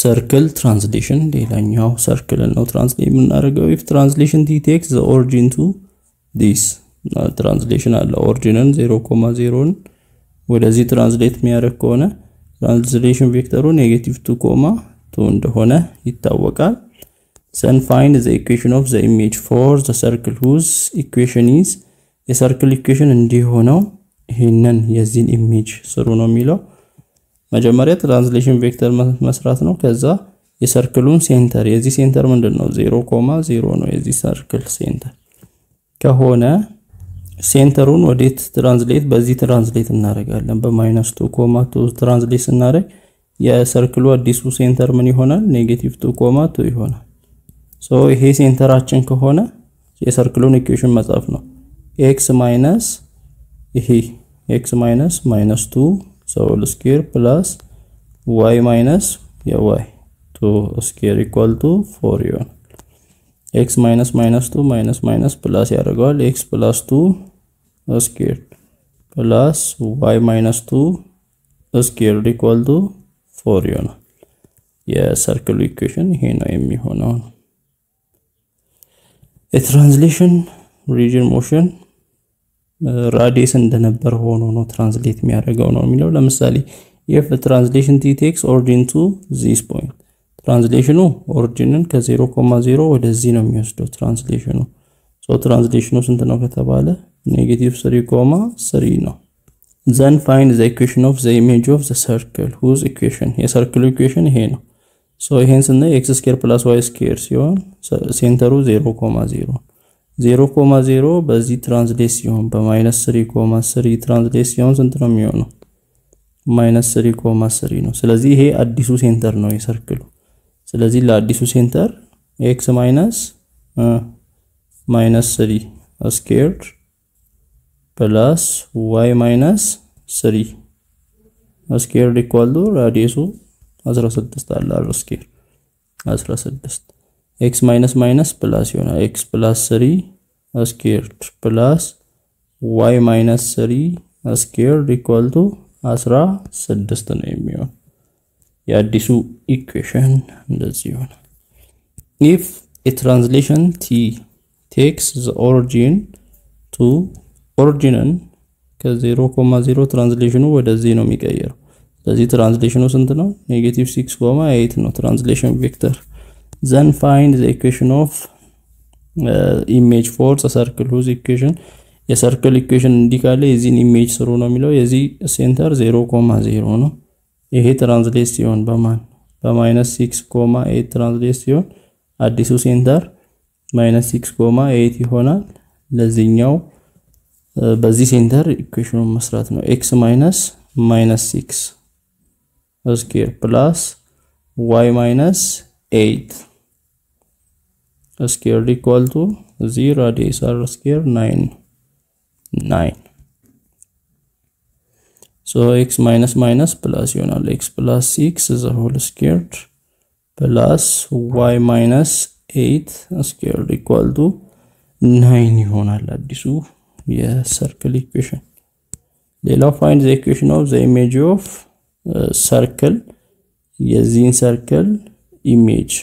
circle translation ሌላኛው circle ነው translate የምናደርገው if translation t takes the origin to this translation አለ ኦሪጂንን 0.0 ወደዚህ ትራንስሌት የሚያደርግ ከሆነ translation ቬክተሩ -2,2 እንደሆነ ይታወቃል then find the equation of the image for the circle whose equation is የሰርክል ኢኩዌሽን እንዲሆነው ይሄንን የዚህን ኢሜጅ ስሩ ነው የሚለው መጀመሪያ ትራንስሌሽን ቬክተር መስራት ነው ከዛ የሰርክሉን ሴንተር የዚህ ሴንተር ምንድነው 0.0 ነው የዚህ ሰርክል ሴንተር ከሆነ ሴንተሩን ወዴት ትራንስሌት በዚህ ትራንስሌት እናደርጋለን በ-2,2 ትራንስሌት እናደርግ የሰርክሉ አዲሱ ሴንተር ምን ይሆናል -2,2 ይሆናል ሶ ይሄ ሴንተራችን ከሆነ የሰርክሉን ኢኩዌሽን መጻፍ ነው x minus ይሄ x minus -2 so whole square plus y minus y 2 square equal to 4 ይሆናል x minus -2 minus minus plus ያደርጋል x plus 2 square plus y minus 2 square equal to 4 ይሆናል የሰርክሉ ኢኩዌሽን ይሄ ነው የሚሆነው የትራንስሌሽን region motion radius እንደነበር ሆኖ ነው ትራንስሌት የሚያደርገው ነው የሚለው ለምሳሌ if the translation t takes origin to this point ትራንስሌሽኑ ኦሪጂንን ከ0.0 ወደዚህ ነው የሚወስደው ትራንስሌሽኑ ሶ ትራንስሌሽኑ ስንት ነው ከተባለ -3.3 ነው then find the equation of the image of the circle whose equation የሰርክሉ ኢኩዌሽን ይሄ ነው ሶ ይሄን ስናይ x square plus y square ሲሆን ሴንተሩ 0.0 0.0 በዚህ ትራንስሌት ሲሆን በ-3.3 ትራንስሌት ሲሆን ስንት ነው የሚሆነው -3.3 ነው ስለዚህ ይሄ አዲሱ ሴንተር ነው የሰርክሉ ስለዚህ ለአዲሱ ሴንተር x -3 squared plus y -3 squared equal to radius 16 አለ square 16 x minus minus plus ይሆናል x plus 3 squared plus y minus 3 squared equal to 16 ነው የሚሆነው የአዲሱ ኢኩዌሽን እንደዚህ ይሆናል if a translation t takes the origin to origin ከ0.0 ትራንስሌሽኑ ወደዚህ ነው የሚቀየረው ስለዚህ ትራንስሌሽኑ ስንት ነው -6.8 ነው ትራንስሌሽን ቬክተር then find the equation of image for the circle whose equation የሰርክል ኢኩዌሽን እንዲካለ የዚህን ኢሜጅ ስሩ ነው የሚለው የዚህ ሴንተር 0.0 ነው ይሄ ትራንስሌት ሲሆን በማን በ-6.8 ትራንስሌት ሲሆን አዲሱ ሴንተር -6.8 ይሆናል ለዚህኛው በዚህ ሴንተር ኢኩዌሽኑን መስራት ነው x -6 square plus y -8 square equal to 0 radius r square 9 so x minus plus ይሆናል x plus 6 the whole squared plus y -8 square equal to 9 ይሆናል አዲሱ የሰርክል ኢኩዌሽን ሌላው find the equation of the image of circle የዚህን circle image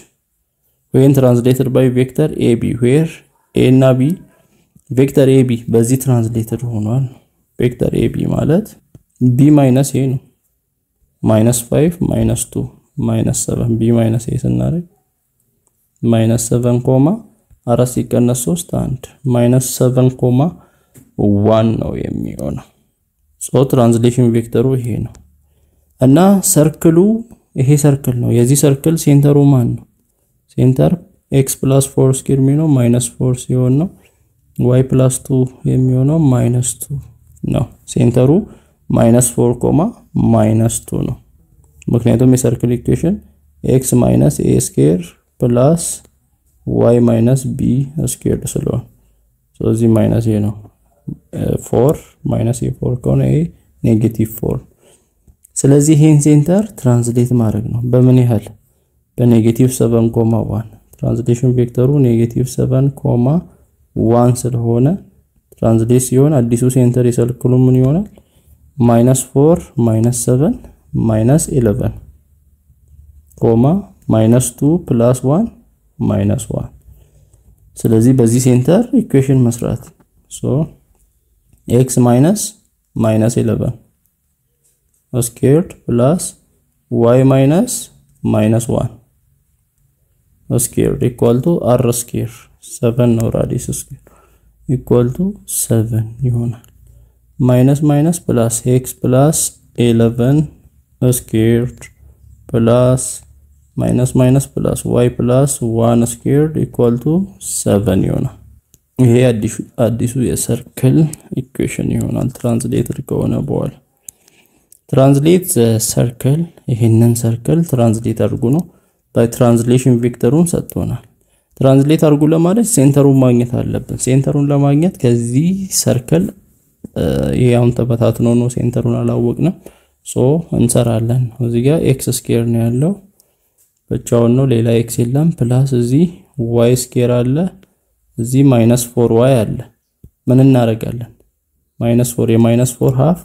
when translated by vector ab where a እና b vector ab በዚህ ትራንስሌትድ ሆኗል vector ab ማለት b minus a ነው -5 -2 -7 b minus a ስናደርግ -7, 4 ሲቀነስ 3 1 -7, 1 ነው የሚሆነው ሶ ትራንስሌሽን ቬክተሩ ይሄ ነው እና ሰርክሉ ይሄ ሰርክል ነው የዚህ ሰርክል ሴንተሩ ማን ነው ሴንተር x + 4 ስኩዌር የሚሆነው -4 ሲሆን ነው y + 2 የሚሆነው -2 ነው ሴንተሩ -4, -2 ነው ምክንያቱም የሰርክል ኢኩዌሽን x - a ስኩዌር + y - b ስኩዌር ስለሆነ ስለዚህ ማይነስ ይሄ ነው 4 - a4 ከሆነ a -4 ስለዚህ ይሄን ሴንተር ትራንስሌት ማድረግ ነው በምን ያህል በ-7.1 ትራንስሌሽን ቬክተሩ -7.1 ስለሆነ ትራንስሌት ሲሆን አዲሱ ሴንተር የሰርክሉ ምን ይሆናል -4 -7 -11 ኮማ -2 + 1 -1 ስለዚህ በዚህ ሴንተር ኢኩዌሽን መስራት ሶ x -11 squared plus y -1 squared equal to r square 7 ነው radius square equal to 7 ይሆናል minus plus x plus 11 squared plus minus plus y plus 1 squared equal to 7 ይሆናል ይሄ አዲሱ የሰርክል ኢኩዌሽን ይሆናል ትራንስሌትድ ከሆነ በኋላ ትራንስሌት ሰርክል ይሄንን ሰርክል ትራንስሌት አድርጉ ነው ባይ ትራንስሌሽን ቬክተሩን ሰጥቶናል ትራንስሌት አድርጉ ለማለት ሴንተሩን ማግኘት አለብን ሴንተሩን ለማግኘት ከዚህ ሰርክል ይሄውን ተበታትኖ ነው ሴንተሩን አላወቅንም ሶ እንሰራለን እዚህ ጋር x ስኩዌር ነው ያለው ብቻውን ነው ሌላ x የለም ፕላስ እዚህ y ስኩዌር አለ እዚህ -4y አለ ምን እናደርጋለን -4 የ-4 half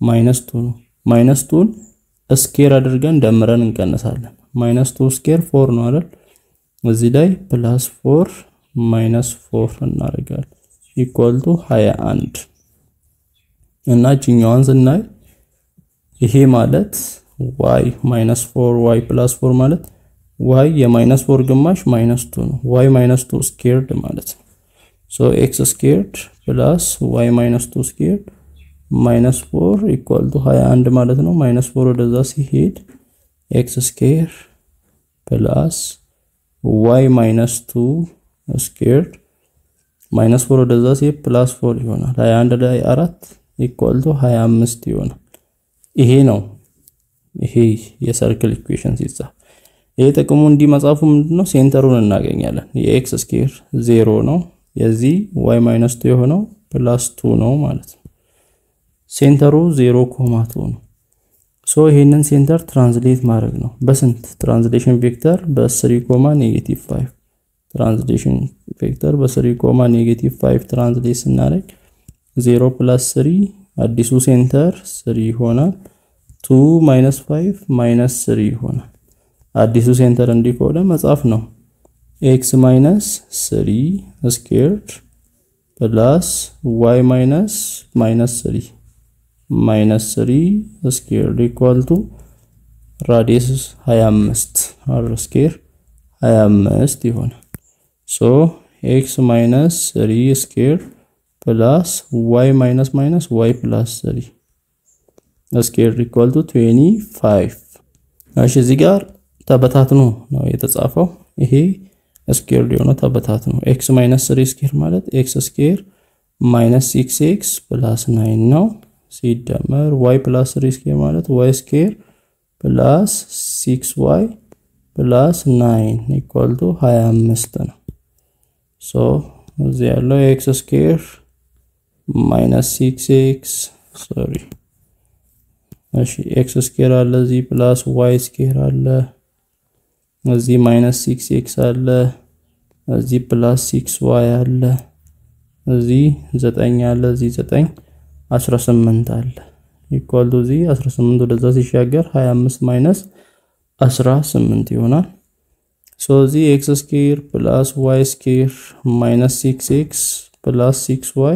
-2 ነው -2ን ስኩዌር አድርገን ደምረን እንቀንሳለን -2 ስኩዌር 4 ነው አይደል እዚህ ላይ +4 -4 እናደርጋለን ኢኳል ቱ 21 እና ጂኛዋን ስናይ ይሄ ማለት y -4y +4 ማለት y የ-4 ግማሽ -2 ነው y -2 ስኩዌርድ ማለት ነው ሶ x ስኩዌርድ plus y -2 ስኩዌርድ -4 equal to 21 ማለት ነው -4 ወደዛ ሲሄድ x ስኩዌር plus y -2 ስኩዌርድ -4 ወደዛ ሲሄድ +4 ይሆናል 21 ላይ 4 equal to 25 ይሆናል ይሄ ነው ይሄ የሰርክል ኢኩዌሽን ሲጻፍ ይሄ ጥቅሙ እንዲመጻፉ ምንድነው ሴንተሩን እናገኛለን የx ስኩዌር 0 ነው የዚህ y -2 የሆነው +2 ነው ማለት ነው ሴንተሩ 0.2 ነው ሶ ይሄንን ሴንተር ትራንስሌት ማድረግ ነው በስንት ትራንስሌሽን ቬክተር በ3.-5 ትራንስሌሽን ቬክተር በ3.-5 ትራንስሌት ስናደርግ 0 + 3 አዲሱ ሴንተር 3 ይሆናል 2 - 5 - 3 ይሆናል አዲሱ ሴንተር እንዲቆለ መጻፍ ነው x - 3 squared plus y -3 squared equal to radius 25 r square 25 ይሆናል so x - 3 squared plus y y plus 3 squared equal to 25 እሺ እዚህ ጋር ተበታትኖ ነው የተጻፈው ይሄ ስኩዌር የሆነ ተበታትኖ x - 3 ስኩዌር ማለት x ስኩዌር -6x + 9 ነው ሲደመር y + 3 ስኩዌር ማለት y ስኩዌር + 6y + 9 equal to 25 ነው ሶ እዚህ ያለው x ስኩዌር -6x እሺ x ስኩዌር አለ እዚህ ፕላስ y ስኩዌር አለ እዚህ -6x አለ እዚህ ፕላስ 6y አለ እዚህ 9 አለ እዚህ 9 18 አለ ኢኳል ቱ እዚህ 18 ወደዛ ሲሻገር 25 -18 ይሆናል ሶ እዚህ x ስኩዌር ፕላስ y ስኩዌር -6x ፕላስ 6y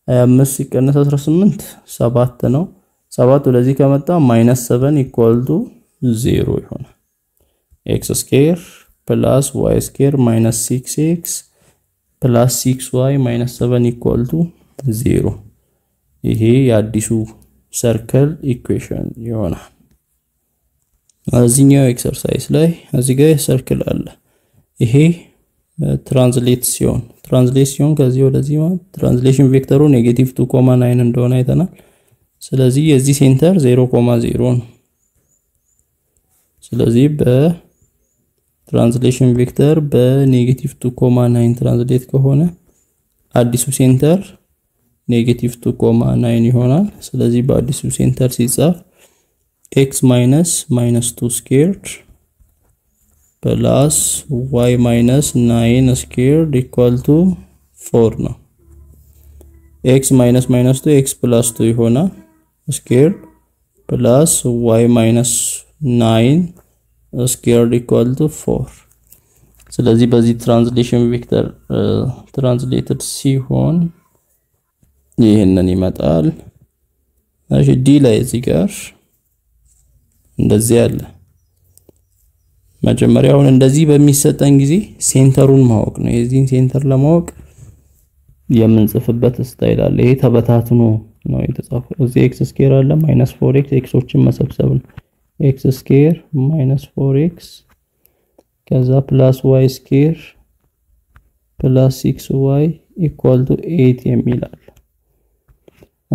25 ሲቀነስ 18 7 ነው 7 ወደዚህ ከመጣ -7 equal to 0 ይሆናል x square plus y square minus 6x plus 6y minus 7 equal to 0 ይሄ የአዲሱ ሰርክል ኢኩዌሽን ይሆናል እዚህኛው ኤክሰርሳይዝ ላይ እዚህ ጋር ሰርክል አለ ይሄ ትራንስሌሽን ከዚህ ወደዚህ ማለት ትራንስሌሽን ቬክተሩ -2.9 እንደሆነ አይተናል ስለዚህ የዚህ ሴንተር 0.0 ነው ስለዚህ በትራንስሌሽን ቬክተር በ-2.9 ትራንስሌት ከሆነ አዲሱ ሴንተር -2.9 ይሆናል ስለዚህ በአዲሱ ሴንተር ሲጻፍ x -2 squared plus y -9 squared equal to 4 ነው x -2 x plus 2 ይሆናል squared plus y -9 squared equal to 4 ስለዚህ በዚህ ትራንስሌሽን ቬክተር ትራንስሌትድ ሲሆን ይሄንን ይመጣል እሺ ዲ ላይ እዚህ ጋር እንደዚህ ያለ መጀመሪያውን እንደዚህ በሚሰጠን ጊዜ ሴንተሩን ማወቅ ነው የዚህን ሴንተር ለማወቅ የምንጽፍበት ስታይል አለ ይሄ ተበታትኖ ነው የተጻፈው እዚህ x ስኩዌር አለ -4x xዎችን መሰብሰብ ነው x ስኩዌር -4x ከዛ ፕላስ y ስኩዌር ፕላስ 6y equal to 8 የሚላል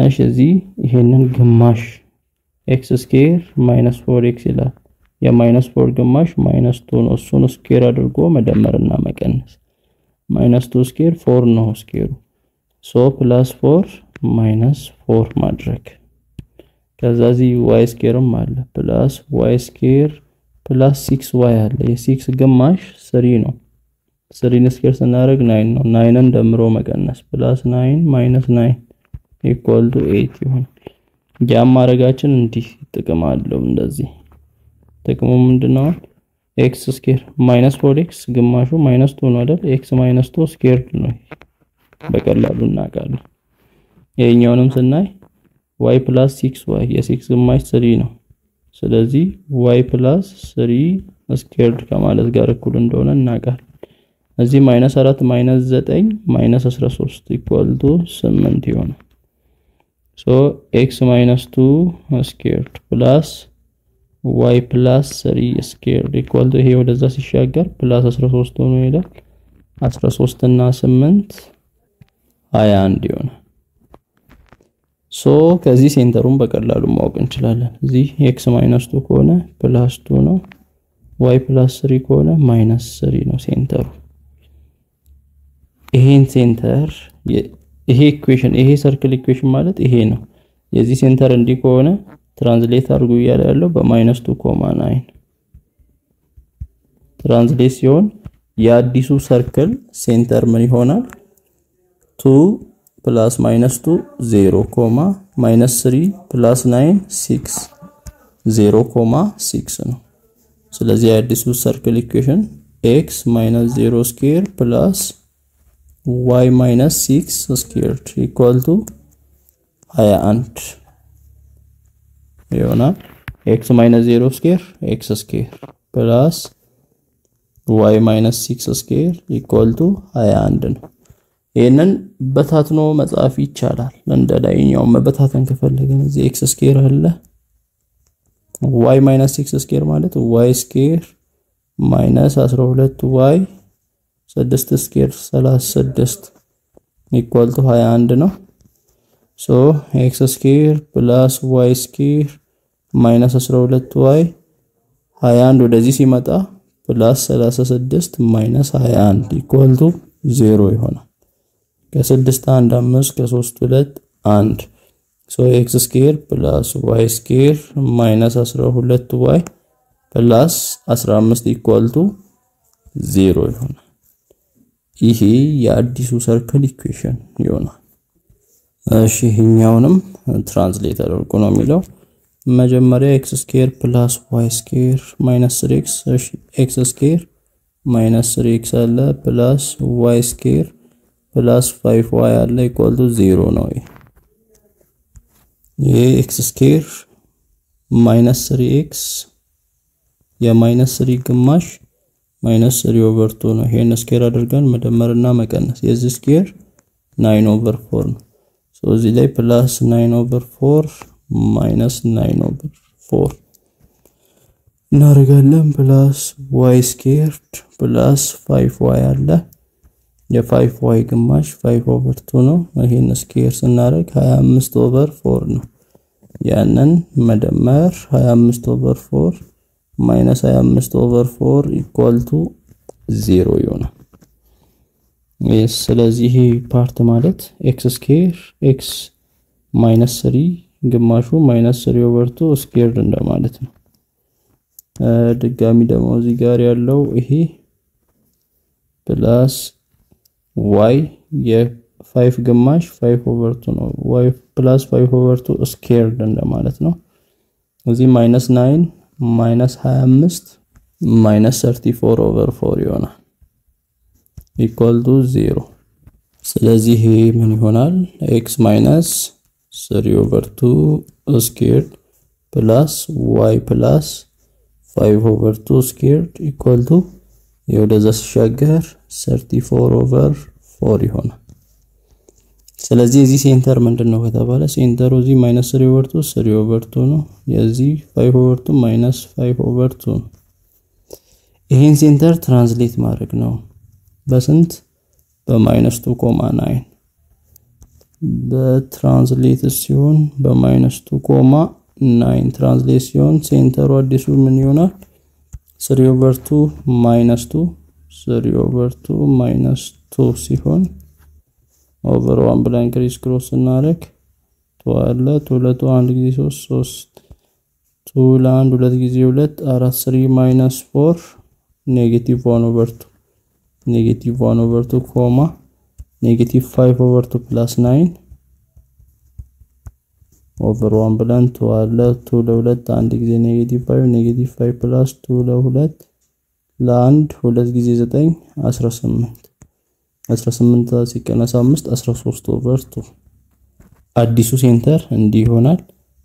እሺ እዚህ ይሄንን ግማሽ x ስኩዌር -4x ይላል የ-4 ግማሽ -2 ነው እሱን ስኩዌር አድርጎ መደመርና መቀነስ -2 ስኩዌር 4 ነው ስኩዌሩ ሶ ፕላስ 4 -4 ማድረግ ከዛ እዚህ y ስኩዌርም አለ ፕላስ y ስኩዌር ፕላስ 6y አለ የ6 ግማሽ 3 ነው 3 ስኩዌር ስናደርግ 9 ነው 9ን ደምሮ መቀነስ ፕላስ 9 -9 equal to 8 ይሆን ያም ማድረጋችን እንዲህ ጥቅም አለው እንደዚህ ጥቅሙ ምንድነው x ስኩዌር -4x ግማሹ -2 ነው አይደል x -2 ስኩዌር ነው በቀላሉ እናውቃለን ይሄኛውንም ስናይ y + 6y የ6 ግማሽ 3 ነው ስለዚህ y + 3 ስኩዌር ከማለት ጋር እኩል እንደሆነ እናውቃለን እዚህ -4 -9 -13 equal to 8 ይሆናል so x -2 squared plus y plus 3 squared equal to ይሄ ወደዛ ሲሻገር plus 13 ሆኖ ይላል 13 እና 8 21 ይሆናል so ከዚህ ሴንተሩን በቀላሉ ማወቅ እንችላለን እዚህ x -2 ከሆነ +2 ነው y +3 ከሆነ -3 ነው ሴንተሩ ይሄን ሴንተር ይሄ ኢኩዌሽን ይሄ ሰርክል ኢኩዌሽን ማለት ይሄ ነው የዚህ ሴንተር እንዲ ከሆነ ትራንስሌት አድርጉ ያለው በ-2.9 ትራንስሌት ሲሆን የአዲሱ ሰርክል ሴንተር ምን ይሆናል 2 + -2 0, -3 + 9 6 0.6 ነው ስለዚህ የአዲሱ ሰርክል ኢኩዌሽን x - 0 ስኩዌር + y - 6 squared equal to 21 ይሆናል x - 0 square x square plus y - 6 square equal to 21 ነው ይሄንን በታትኖ መጻፍ ይቻላል እንደላይኛው መበታተን ከፈለግን እዚህ x square አለ y - 6 square ማለት y square - 12y 6 ስኩዌር 36 equal to 21 ነው so x ስኩዌር plus y ስኩዌር -12y 21 ወደዚህ ሲመጣ plus 36 -21 equal to 0 ይሆናል ከ6 1 5 ከ3 2 1 so x ስኩዌር plus y ስኩዌር -12y plus 15 equal to 0 ይሆናል ይሄ የአዲሱ ሰርክል ኢኩዌሽን ይሆናል እሺ ይሄኛውንም ትራንስሌት አድርጎ ነው የሚለው መጀመሪያ x ስኩዌር plus y ስኩዌር -3x እሺ x ስኩዌር -3x አለ plus y ስኩዌር plus 5y አለ equal to 0 ነው ይሄ x ስኩዌር -3x የ-3 ግማሽ -3/2 ነው ይሄን ስኩዌር አድርገን መደመርና መቀነስ የዚህ ስኩዌር 9/4 ነው ሶ እዚህ ላይ ፕላስ 9/4 -9/4 እናደርጋለን ፕላስ y ስኩዌርድ ፕላስ 5y አለ የ5y ግማሽ 5/2 ነው ይሄን ስኩዌር ስናደርግ 25/4 ነው ያንን መደመር 25/4 -25/4 equal to 0 ይሆናል ስለዚህ ፓርት ማለት x ስኩዌር x -3 ግማሹ -3/2 ስኩዌር እንደማለት ነው ድጋሚ ደግሞ እዚህ ጋር ያለው ይሄ ፕላስ y የ5 ግማሽ 5/2 ነው y + 5/2 ስኩዌር እንደማለት ነው እዚህ -9 -25 minus 34 over 4 ይሆናል equal to 0 ስለዚህ ይሄ ምን ይሆናል x minus 3 over 2 squared plus y plus 5 over 2 squared equal to የወደዛ ሲሻገር 34 over 4 ይሆናል ስለዚህ እዚህ ሴንተር ምንድነው ከተባለ ሴንተሩ እዚህ -3 over 2 3 over 2 ነው የዚህ 5 over 2 -5 over 2 ነው ይሄን ሴንተር ትራንስሌት ማድረግ ነው በስንት በ-2.9 በትራንስሌት ሲሆን በ-2.9 ትራንስሌት ሲሆን ሴንተሩ አዲሱ ምን ይሆናል 3 over 2 -2 3 over 2 -2 ሲሆን over 1 ብለን ክሪስ ክሮስ እናደርግ 2 2 1 ጊዜ 3 2 ለ1 2 ጊዜ 2 4 3 -4 negative 1 over 2 negative 1 over 2 comma negative 5 over 2 plus 9 over 1 ብለን 2 ለ2 1 ጊዜ negative 5 negative 5 plus 2 ለ2 ለ1 2 ጊዜ 9 18 18 ሲቀነስ 5 13 over 2 አዲሱ ሴንተር እንዲህ ይሆናል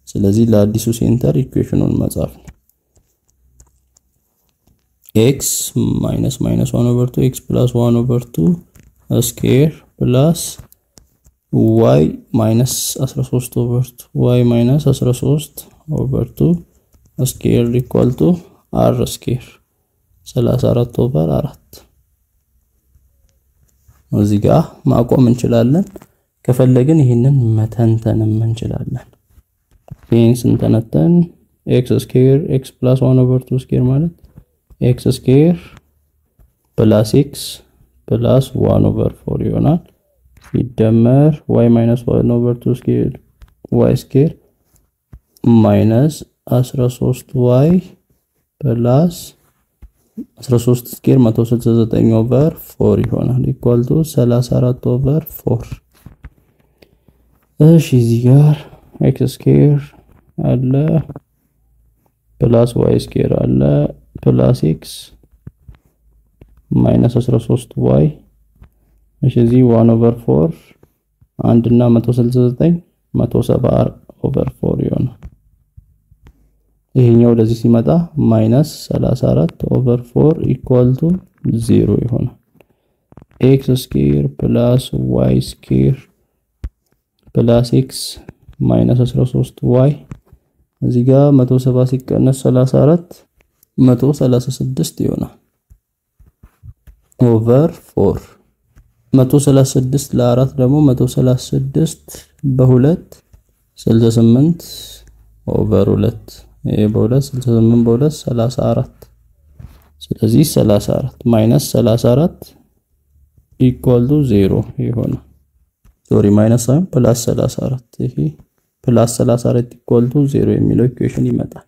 ስለዚህ ለአዲሱ ሴንተር ኢኩዌሽኑን መጻፍ ነው x minus 1 over 2 x plus 1 over 2 square plus y minus 13 over 2 y minus 13 over 2 square equal to r square 34 over 4 እዚህ ጋር ማቆም እንችላለን ከፈለግን ይሄንን መተንተንም እንችላለን ይሄን ስንተነተን x square x plus 1 over 2 square ማለት x square plus x plus 1 over 4 ይሆናል ሲደመር y minus 1 over 2 square y square minus 13y plus 13 square 169 over 4 ይሆናል equal to 34 over 4 እሺ እዚህ ጋር x square አለ plus y square አለ plus x minus 13y እሺ እዚህ 1 over 4 1 እና 169 170 over 4 ይሆናል ይሄኛው ወደዚህ ሲመጣ -34 over 4 equal to 0 ይሆናል x square plus y square plus x minus 13y እዚህ ጋር 170 ሲቀነስ 34 136 ይሆናል over 4 136 ለ4 ደግሞ 136 በ2 68 over 2 በ2 68 በ2 34 ስለዚህ 34 minus 34 equal to 0 ይሆናል ሶሪ minus ሳይሆን plus 34 ይሄ plus 34 equal to 0 የሚለው ኢኩዌሽን ይመጣል